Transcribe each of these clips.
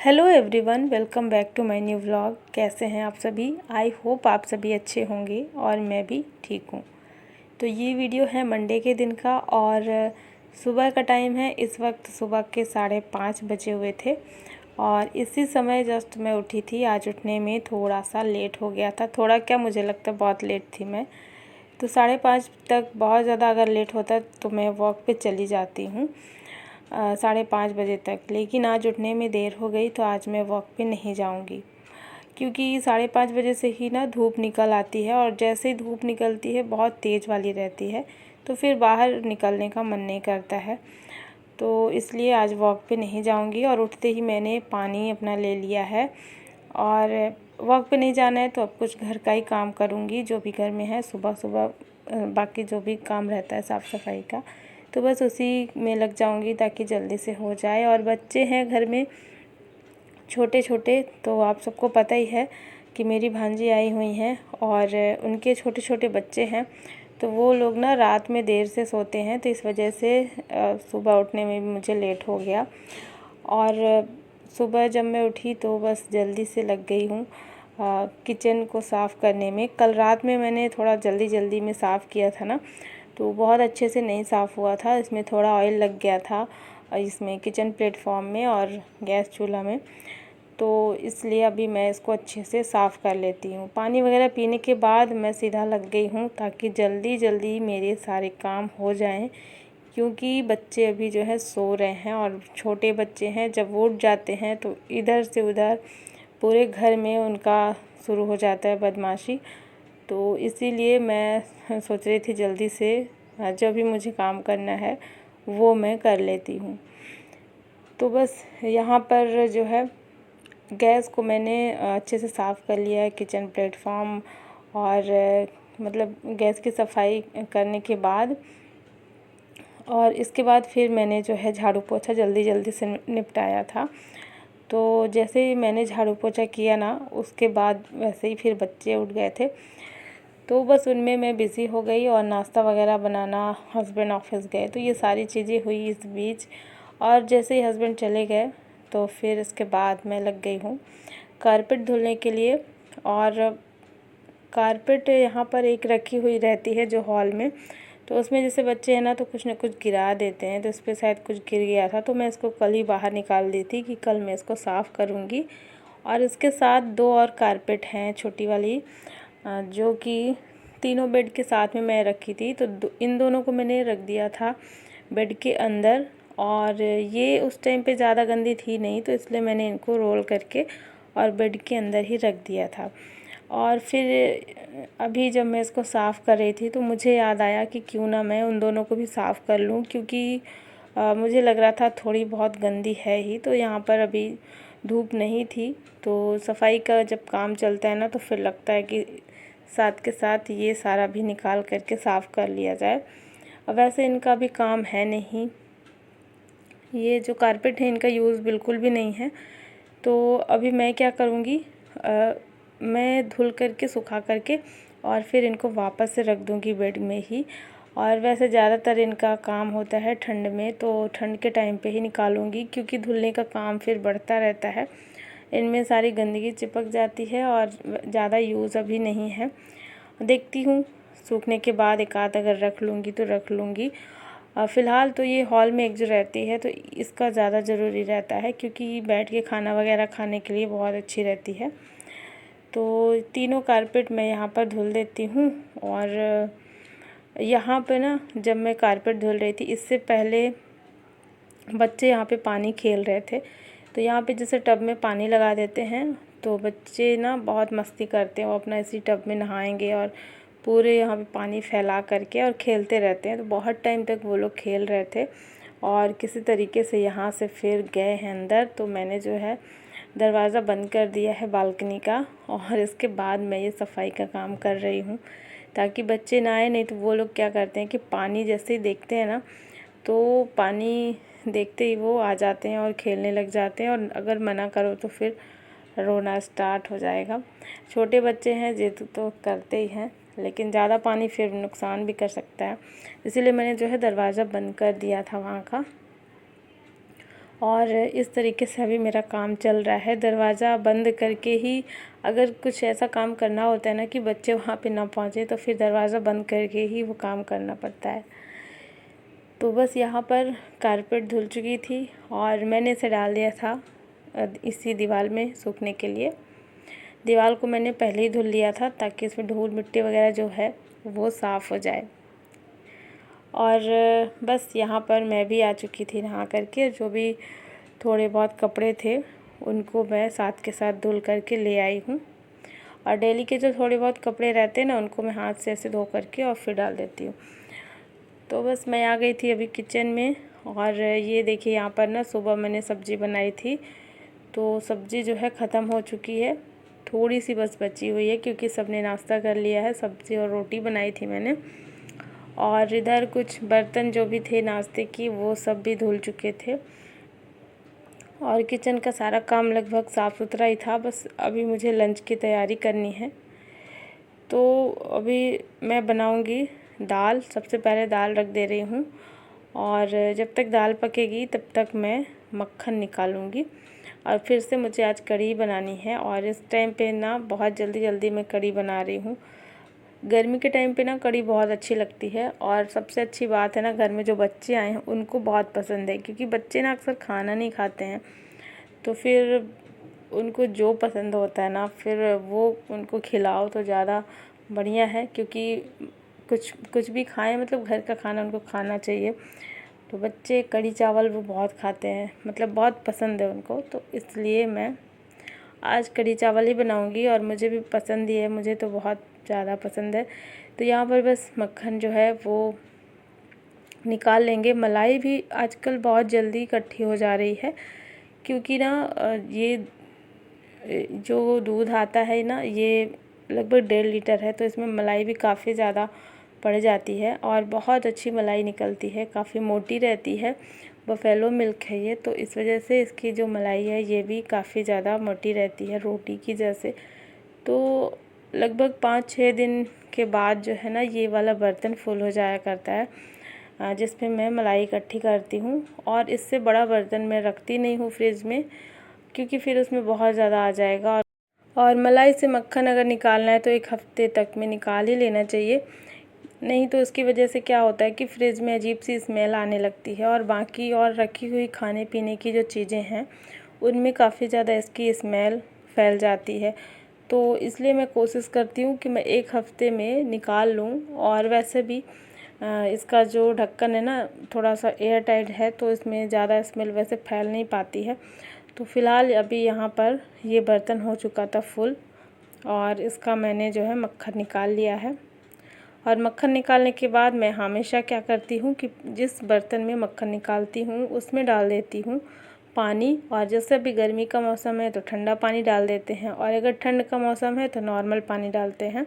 Hello everyone, welcome back to my new vlog. कैसे हैं आप सभी? आई होप आप सभी अच्छे होंगे और मैं भी ठीक हूँ। तो ये वीडियो है मंडे के दिन का और सुबह का टाइम है। इस वक्त सुबह के 5:30 बजे हुए थे और इसी समय जस्ट मैं उठी थी। आज उठने में थोड़ा सा लेट हो गया था, थोड़ा क्या मुझे लगता है बहुत लेट थी मैं। तो 5:30 तक बहुत ज़्यादा अगर लेट होता तो मैं वॉक पे चली जाती हूँ 5:30 बजे तक, लेकिन आज उठने में देर हो गई तो आज मैं वॉक पे नहीं जाऊंगी क्योंकि 5:30 बजे से ही ना धूप निकल आती है और जैसे ही धूप निकलती है बहुत तेज़ वाली रहती है, तो फिर बाहर निकलने का मन नहीं करता है। तो इसलिए आज वॉक पे नहीं जाऊंगी और उठते ही मैंने पानी अपना ले लिया है और वॉक पे नहीं जाना है तो अब कुछ घर का ही काम करूँगी, जो भी घर में है सुबह सुबह बाकी जो भी काम रहता है साफ़ सफाई का, तो बस उसी में लग जाऊंगी ताकि जल्दी से हो जाए। और बच्चे हैं घर में छोटे छोटे, तो आप सबको पता ही है कि मेरी भांजी आई हुई हैं और उनके छोटे छोटे बच्चे हैं, तो वो लोग ना रात में देर से सोते हैं, तो इस वजह से सुबह उठने में भी मुझे लेट हो गया। और सुबह जब मैं उठी तो बस जल्दी से लग गई हूँ किचन को साफ़ करने में। कल रात में मैंने थोड़ा जल्दी में साफ़ किया था ना, तो बहुत अच्छे से नहीं साफ़ हुआ था। इसमें थोड़ा ऑयल लग गया था इसमें किचन प्लेटफॉर्म में और गैस चूल्हा में, तो इसलिए अभी मैं इसको अच्छे से साफ़ कर लेती हूँ। पानी वगैरह पीने के बाद मैं सीधा लग गई हूँ ताकि जल्दी मेरे सारे काम हो जाएं, क्योंकि बच्चे अभी जो है सो रहे हैं और छोटे बच्चे हैं, जब वो उठ जाते हैं तो इधर से उधर पूरे घर में उनका शुरू हो जाता है बदमाशी। तो इसीलिए मैं सोच रही थी जल्दी से जो भी मुझे काम करना है वो मैं कर लेती हूँ। तो बस यहाँ पर जो है गैस को मैंने अच्छे से साफ़ कर लिया है, किचन प्लेटफॉर्म और मतलब गैस की सफाई करने के बाद, और इसके बाद फिर मैंने जो है झाड़ू पोछा जल्दी से निपटाया था। तो जैसे ही मैंने झाड़ू पोछा किया ना, उसके बाद वैसे ही फिर बच्चे उठ गए थे, तो बस उनमें मैं बिज़ी हो गई और नाश्ता वगैरह बनाना, हस्बैंड ऑफिस गए, तो ये सारी चीज़ें हुई इस बीच। और जैसे ही हस्बैंड चले गए तो फिर इसके बाद मैं लग गई हूँ कारपेट धुलने के लिए। और कारपेट यहाँ पर एक रखी हुई रहती है जो हॉल में, तो उसमें जैसे बच्चे हैं ना तो कुछ न कुछ गिरा देते हैं, तो इस पर शायद कुछ गिर गया था, तो मैं इसको कल ही बाहर निकाल दी थी कि कल मैं इसको साफ़ करूँगी। और इसके साथ 2 और कारपेट हैं छोटी वाली, जो कि तीनों बेड के साथ में मैं रखी थी, तो इन दोनों को मैंने रख दिया था बेड के अंदर। और ये उस टाइम पे ज़्यादा गंदी थी नहीं, तो इसलिए मैंने इनको रोल करके और बेड के अंदर ही रख दिया था। और फिर अभी जब मैं इसको साफ़ कर रही थी तो मुझे याद आया कि क्यों ना मैं उन दोनों को भी साफ़ कर लूँ, क्योंकि मुझे लग रहा था थोड़ी बहुत गंदी है ही। तो यहाँ पर अभी धूप नहीं थी, तो सफाई का जब काम चलता है ना तो फिर लगता है कि साथ के साथ ये सारा भी निकाल करके साफ़ कर लिया जाए। और वैसे इनका भी काम है नहीं, ये जो कारपेट है इनका यूज़ बिल्कुल भी नहीं है। तो अभी मैं क्या करूँगी, मैं धुल करके सुखा करके और फिर इनको वापस से रख दूँगी बेड में ही। और वैसे ज़्यादातर इनका काम होता है ठंड में, तो ठंड के टाइम पे ही निकालूँगी, क्योंकि धुलने का काम फिर बढ़ता रहता है, इनमें सारी गंदगी चिपक जाती है और ज़्यादा यूज़ अभी नहीं है। देखती हूँ सूखने के बाद एक आध अगर रख लूँगी तो रख लूँगी। फ़िलहाल तो ये हॉल में एक जो रहती है तो इसका ज़्यादा ज़रूरी रहता है, क्योंकि बैठ के खाना वगैरह खाने के लिए बहुत अच्छी रहती है। तो तीनों कारपेट मैं यहाँ पर धुल देती हूँ। और यहाँ पे ना जब मैं कारपेट धुल रही थी इससे पहले बच्चे यहाँ पे पानी खेल रहे थे, तो यहाँ पे जैसे टब में पानी लगा देते हैं तो बच्चे ना बहुत मस्ती करते हैं, वो अपना इसी टब में नहाएंगे और पूरे यहाँ पे पानी फैला करके और खेलते रहते हैं। तो बहुत टाइम तक वो लोग खेल रहे थे और किसी तरीके से यहाँ से फिर गए हैं अंदर, तो मैंने जो है दरवाज़ा बंद कर दिया है बालकनी का और इसके बाद मैं ये सफाई का काम कर रही हूँ ताकि बच्चे ना आए। नहीं तो वो लोग क्या करते हैं कि पानी जैसे ही देखते हैं ना, तो पानी देखते ही वो आ जाते हैं और खेलने लग जाते हैं, और अगर मना करो तो फिर रोना स्टार्ट हो जाएगा। छोटे बच्चे हैं जिद तो करते ही हैं, लेकिन ज़्यादा पानी फिर नुकसान भी कर सकता है, इसीलिए मैंने जो है दरवाज़ा बंद कर दिया था वहाँ का। और इस तरीके से अभी मेरा काम चल रहा है। दरवाज़ा बंद करके ही अगर कुछ ऐसा काम करना होता है ना कि बच्चे वहाँ पे ना पहुँचे, तो फिर दरवाज़ा बंद करके ही वो काम करना पड़ता है। तो बस यहाँ पर कारपेट धुल चुकी थी और मैंने इसे डाल दिया था इसी दीवार में सूखने के लिए। दीवार को मैंने पहले ही धुल लिया था ताकि इसमें धूल मिट्टी वगैरह जो है वो साफ़ हो जाए। और बस यहाँ पर मैं भी आ चुकी थी नहा करके। जो भी थोड़े बहुत कपड़े थे उनको मैं साथ के साथ धुल करके ले आई हूँ। और डेली के जो थोड़े बहुत कपड़े रहते हैं ना, उनको मैं हाथ से ऐसे धो करके और फिर डाल देती हूँ। तो बस मैं आ गई थी अभी किचन में। और ये देखिए यहाँ पर ना सुबह मैंने सब्ज़ी बनाई थी, तो सब्ज़ी जो है ख़त्म हो चुकी है। थोड़ी सी बस बची हुई है क्योंकि सबने नाश्ता कर लिया है। सब्ज़ी और रोटी बनाई थी मैंने। और इधर कुछ बर्तन जो भी थे नाश्ते की वो सब भी धुल चुके थे। और किचन का सारा काम लगभग साफ़ सुथरा ही था। बस अभी मुझे लंच की तैयारी करनी है। तो अभी मैं बनाऊंगी दाल। सबसे पहले दाल रख दे रही हूँ और जब तक दाल पकेगी तब तक मैं मक्खन निकालूंगी। और फिर से मुझे आज कढ़ी बनानी है और इस टाइम पे ना बहुत जल्दी मैं कढ़ी बना रही हूँ। गर्मी के टाइम पे ना कढ़ी बहुत अच्छी लगती है। और सबसे अच्छी बात है ना, घर में जो बच्चे आए हैं उनको बहुत पसंद है, क्योंकि बच्चे ना अक्सर खाना नहीं खाते हैं। तो फिर उनको जो पसंद होता है ना, फिर वो उनको खिलाओ तो ज़्यादा बढ़िया है। क्योंकि कुछ भी खाएं, मतलब घर का खाना उनको खाना चाहिए। तो बच्चे कढ़ी चावल वो बहुत खाते हैं, मतलब बहुत पसंद है उनको। तो इसलिए मैं आज कढ़ी चावल ही बनाऊंगी और मुझे भी पसंद ही है, मुझे तो बहुत ज़्यादा पसंद है। तो यहाँ पर बस मक्खन जो है वो निकाल लेंगे। मलाई भी आजकल बहुत जल्दी इकट्ठी हो जा रही है, क्योंकि ना ये जो दूध आता है ना, ये लगभग 1.5 लीटर है। तो इसमें मलाई भी काफ़ी ज़्यादा पड़ जाती है और बहुत अच्छी मलाई निकलती है, काफ़ी मोटी रहती है। बफेलो मिल्क है ये, तो इस वजह से इसकी जो मलाई है ये भी काफ़ी ज़्यादा मोटी रहती है, रोटी की जैसे। तो लगभग 5-6 दिन के बाद जो है ना, ये वाला बर्तन फुल हो जाया करता है, जिसमें मैं मलाई इकट्ठी करती हूँ। और इससे बड़ा बर्तन मैं रखती नहीं हूँ फ्रिज में, क्योंकि फिर उसमें बहुत ज़्यादा आ जाएगा। और मलाई से मक्खन अगर निकालना है तो 1 हफ्ते तक में निकाल ही लेना चाहिए। नहीं तो इसकी वजह से क्या होता है कि फ्रिज में अजीब सी स्मेल आने लगती है और बाकी और रखी हुई खाने पीने की जो चीज़ें हैं उनमें काफ़ी ज़्यादा इसकी स्मेल फैल जाती है। तो इसलिए मैं कोशिश करती हूँ कि मैं 1 हफ्ते में निकाल लूँ। और वैसे भी इसका जो ढक्कन है ना, थोड़ा सा एयर टाइट है, तो इसमें ज़्यादा स्मेल वैसे फैल नहीं पाती है। तो फ़िलहाल अभी यहाँ पर ये बर्तन हो चुका था फुल और इसका मैंने जो है मक्खन निकाल लिया है। और मक्खन निकालने के बाद मैं हमेशा क्या करती हूँ कि जिस बर्तन में मक्खन निकालती हूँ उसमें डाल देती हूँ पानी। और जैसे अभी गर्मी का मौसम है तो ठंडा पानी डाल देते हैं, और अगर ठंड का मौसम है तो नॉर्मल पानी डालते हैं।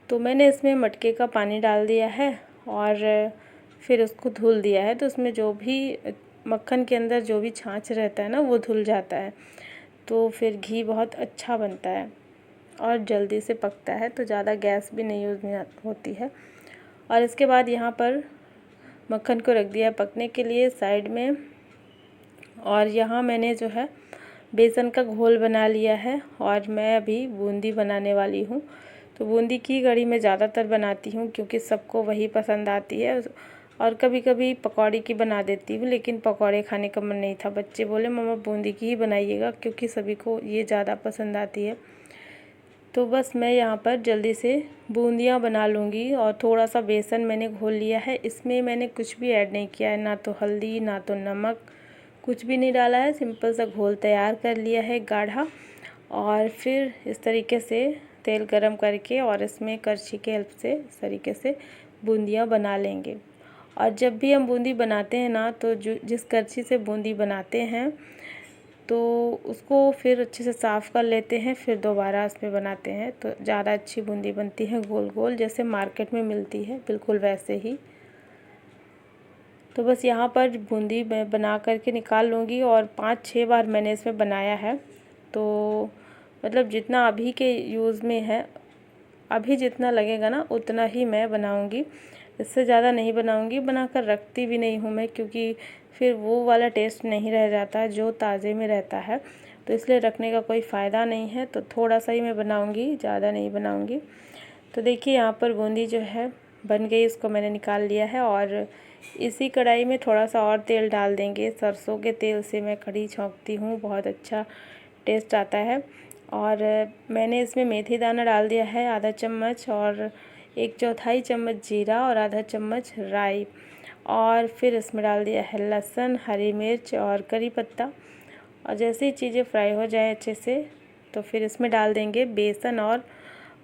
तो मैंने इसमें मटके का पानी डाल दिया है और फिर उसको धुल दिया है। तो उसमें जो भी मक्खन के अंदर जो भी छाछ रहता है ना, वो धुल जाता है। तो फिर घी बहुत अच्छा बनता है और जल्दी से पकता है, तो ज़्यादा गैस भी नहीं यूज़ में होती है। और इसके बाद यहाँ पर मक्खन को रख दिया पकने के लिए साइड में। और यहाँ मैंने जो है बेसन का घोल बना लिया है और मैं अभी बूंदी बनाने वाली हूँ। तो बूंदी की कढ़ी मैं ज़्यादातर बनाती हूँ क्योंकि सबको वही पसंद आती है। और कभी कभी पकौड़ी की बना देती हूँ, लेकिन पकौड़े खाने का मन नहीं था। बच्चे बोले मम्मा बूंदी की ही बनाइएगा, क्योंकि सभी को ये ज़्यादा पसंद आती है। तो बस मैं यहाँ पर जल्दी से बूंदियाँ बना लूँगी। और थोड़ा सा बेसन मैंने घोल लिया है, इसमें मैंने कुछ भी ऐड नहीं किया है, ना तो हल्दी ना तो नमक, कुछ भी नहीं डाला है। सिंपल सा घोल तैयार कर लिया है गाढ़ा। और फिर इस तरीके से तेल गरम करके और इसमें करछी के हेल्प से इस तरीके से बूंदियाँ बना लेंगे। और जब भी हम बूंदी बनाते हैं ना, तो जिस करछी से बूंदी बनाते हैं तो उसको फिर अच्छे से साफ़ कर लेते हैं, फिर दोबारा उसमें बनाते हैं तो ज़्यादा अच्छी बूंदी बनती है, गोल गोल जैसे मार्केट में मिलती है, बिल्कुल वैसे ही। तो बस यहाँ पर बूंदी मैं बना करके निकाल लूँगी। और 5-6 बार मैंने इसमें बनाया है, तो मतलब जितना अभी के यूज़ में है, अभी जितना लगेगा ना उतना ही मैं बनाऊँगी। इससे ज़्यादा नहीं बनाऊंगी, बनाकर रखती भी नहीं हूँ मैं, क्योंकि फिर वो वाला टेस्ट नहीं रह जाता जो ताज़े में रहता है, तो इसलिए रखने का कोई फ़ायदा नहीं है। तो थोड़ा सा ही मैं बनाऊंगी, ज़्यादा नहीं बनाऊंगी। तो देखिए यहाँ पर बूंदी जो है बन गई, इसको मैंने निकाल लिया है। और इसी कढ़ाई में थोड़ा सा और तेल डाल देंगे। सरसों के तेल से मैं कढ़ी छौंकती हूँ, बहुत अच्छा टेस्ट आता है। और मैंने इसमें मेथी दाना डाल दिया है आधा चम्मच, और 1/4 चम्मच जीरा और आधा चम्मच राई, और फिर इसमें डाल दिया है लहसुन, हरी मिर्च और करी पत्ता। और जैसे ही चीज़ें फ्राई हो जाए अच्छे से, तो फिर इसमें डाल देंगे बेसन और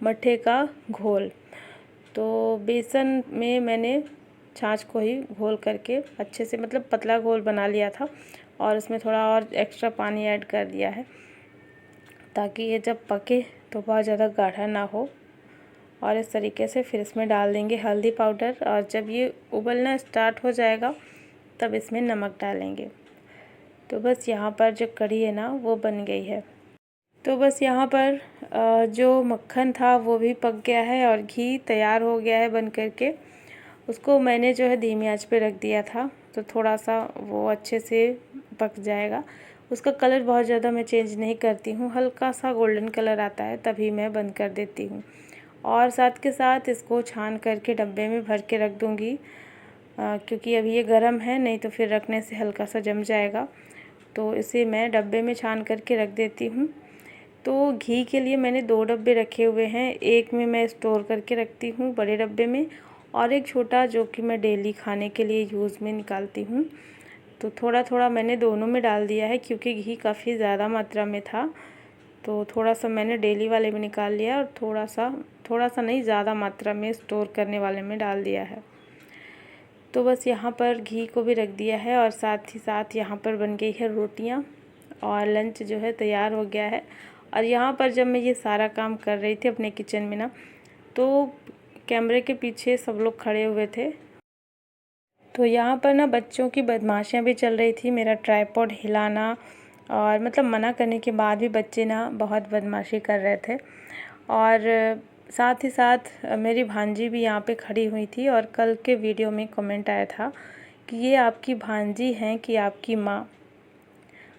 मट्ठे का घोल। तो बेसन में मैंने छाछ को ही घोल करके अच्छे से, मतलब पतला घोल बना लिया था, और इसमें थोड़ा और एक्स्ट्रा पानी ऐड कर दिया है, ताकि ये जब पके तो बहुत ज़्यादा गाढ़ा ना हो। और इस तरीके से फिर इसमें डाल देंगे हल्दी पाउडर, और जब ये उबलना स्टार्ट हो जाएगा तब इसमें नमक डालेंगे। तो बस यहाँ पर जो कढ़ी है ना वो बन गई है। तो बस यहाँ पर जो मक्खन था वो भी पक गया है और घी तैयार हो गया है बन करके। उसको मैंने जो है धीमी आंच पे रख दिया था, तो थोड़ा सा वो अच्छे से पक जाएगा। उसका कलर बहुत ज़्यादा मैं चेंज नहीं करती हूँ, हल्का सा गोल्डन कलर आता है तभी मैं बंद कर देती हूँ। और साथ के साथ इसको छान करके डब्बे में भर के रख दूँगी, क्योंकि अभी ये गर्म है, नहीं तो फिर रखने से हल्का सा जम जाएगा। तो इसे मैं डब्बे में छान करके रख देती हूँ। तो घी के लिए मैंने 2 डब्बे रखे हुए हैं, एक में मैं स्टोर करके रखती हूँ बड़े डब्बे में, और एक छोटा जो कि मैं डेली खाने के लिए यूज़ में निकालती हूँ। तो थोड़ा थोड़ा मैंने दोनों में डाल दिया है, क्योंकि घी काफ़ी ज़्यादा मात्रा में था, तो थोड़ा सा मैंने डेली वाले में निकाल लिया, और थोड़ा सा नहीं, ज़्यादा मात्रा में स्टोर करने वाले में डाल दिया है। तो बस यहाँ पर घी को भी रख दिया है, और साथ ही साथ यहाँ पर बन गई है रोटियाँ, और लंच जो है तैयार हो गया है। और यहाँ पर जब मैं ये सारा काम कर रही थी अपने किचन में ना, तो कैमरे के पीछे सब लोग खड़े हुए थे, तो यहाँ पर ना बच्चों की बदमाशियाँ भी चल रही थी। मेरा ट्राइपॉड हिलाना, और मतलब मना करने के बाद भी बच्चे ना बहुत बदमाशी कर रहे थे। और साथ ही साथ मेरी भांजी भी यहाँ पे खड़ी हुई थी, और कल के वीडियो में कमेंट आया था कि ये आपकी भांजी हैं कि आपकी माँ,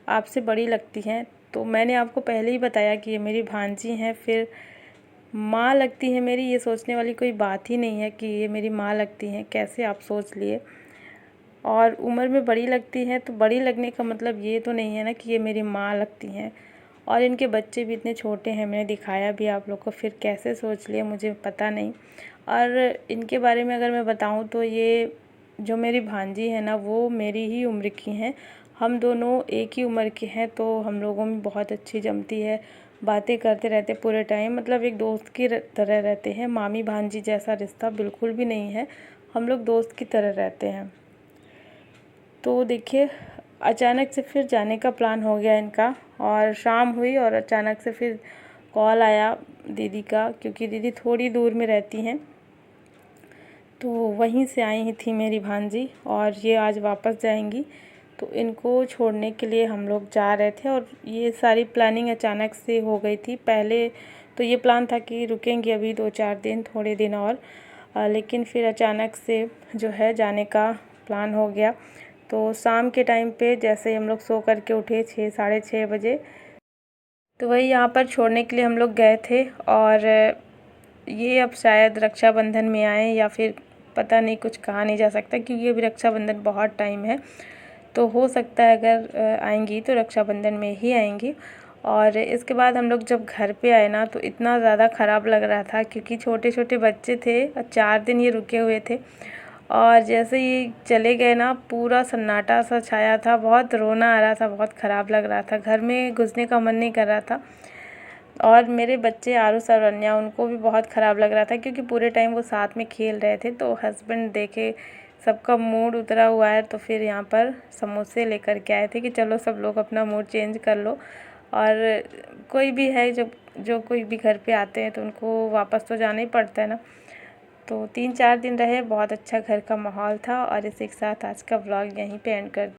आपसे बड़ी लगती हैं। तो मैंने आपको पहले ही बताया कि ये मेरी भांजी हैं, फिर माँ लगती है मेरी, ये सोचने वाली कोई बात ही नहीं है कि ये मेरी माँ लगती हैं, कैसे आप सोच लिए। और उम्र में बड़ी लगती हैं, तो बड़ी लगने का मतलब ये तो नहीं है ना कि ये मेरी माँ लगती हैं। और इनके बच्चे भी इतने छोटे हैं, मैंने दिखाया भी आप लोग को, फिर कैसे सोच लिए मुझे पता नहीं। और इनके बारे में अगर मैं बताऊं तो ये जो मेरी भांजी है ना वो मेरी ही उम्र की हैं, हम दोनों एक ही उम्र के हैं, तो हम लोगों में बहुत अच्छी जमती है, बातें करते रहते पूरे टाइम, मतलब एक दोस्त की तरह रहते हैं। मामी भांजी जैसा रिश्ता बिल्कुल भी नहीं है, हम लोग दोस्त की तरह रहते हैं। तो देखिए अचानक से फिर जाने का प्लान हो गया इनका, और शाम हुई और अचानक से फिर कॉल आया दीदी का, क्योंकि दीदी थोड़ी दूर में रहती हैं, तो वहीं से आई ही थी मेरी भांजी, और ये आज वापस जाएंगी। तो इनको छोड़ने के लिए हम लोग जा रहे थे, और ये सारी प्लानिंग अचानक से हो गई थी। पहले तो ये प्लान था कि रुकेंगे अभी 2-4 दिन, थोड़े दिन और, लेकिन फिर अचानक से जो है जाने का प्लान हो गया। तो शाम के टाइम पे जैसे ही हम लोग सो करके उठे 6 साढ़े 6 बजे, तो वही यहाँ पर छोड़ने के लिए हम लोग गए थे। और ये अब शायद रक्षाबंधन में आए या फिर पता नहीं, कुछ कहा नहीं जा सकता, क्योंकि अभी रक्षाबंधन बहुत टाइम है, तो हो सकता है अगर आएंगी तो रक्षाबंधन में ही आएंगी। और इसके बाद हम लोग जब घर पे आए ना, तो इतना ज़्यादा ख़राब लग रहा था, क्योंकि छोटे छोटे बच्चे थे, 4 दिन ये रुके हुए थे, और जैसे ही चले गए ना पूरा सन्नाटा सा छाया था, बहुत रोना आ रहा था, बहुत ख़राब लग रहा था, घर में घुसने का मन नहीं कर रहा था। और मेरे बच्चे आरुष सरवन्या, उनको भी बहुत ख़राब लग रहा था, क्योंकि पूरे टाइम वो साथ में खेल रहे थे। तो हस्बैंड देखे सबका मूड उतरा हुआ है, तो फिर यहाँ पर समोसे लेकर के आए थे कि चलो सब लोग अपना मूड चेंज कर लो। और कोई भी है जो कोई भी घर पे आते हैं तो उनको वापस तो जाना ही पड़ता है ना। तो 3-4 दिन रहे, बहुत अच्छा घर का माहौल था। और इसी के साथ आज का व्लॉग यहीं पे एंड कर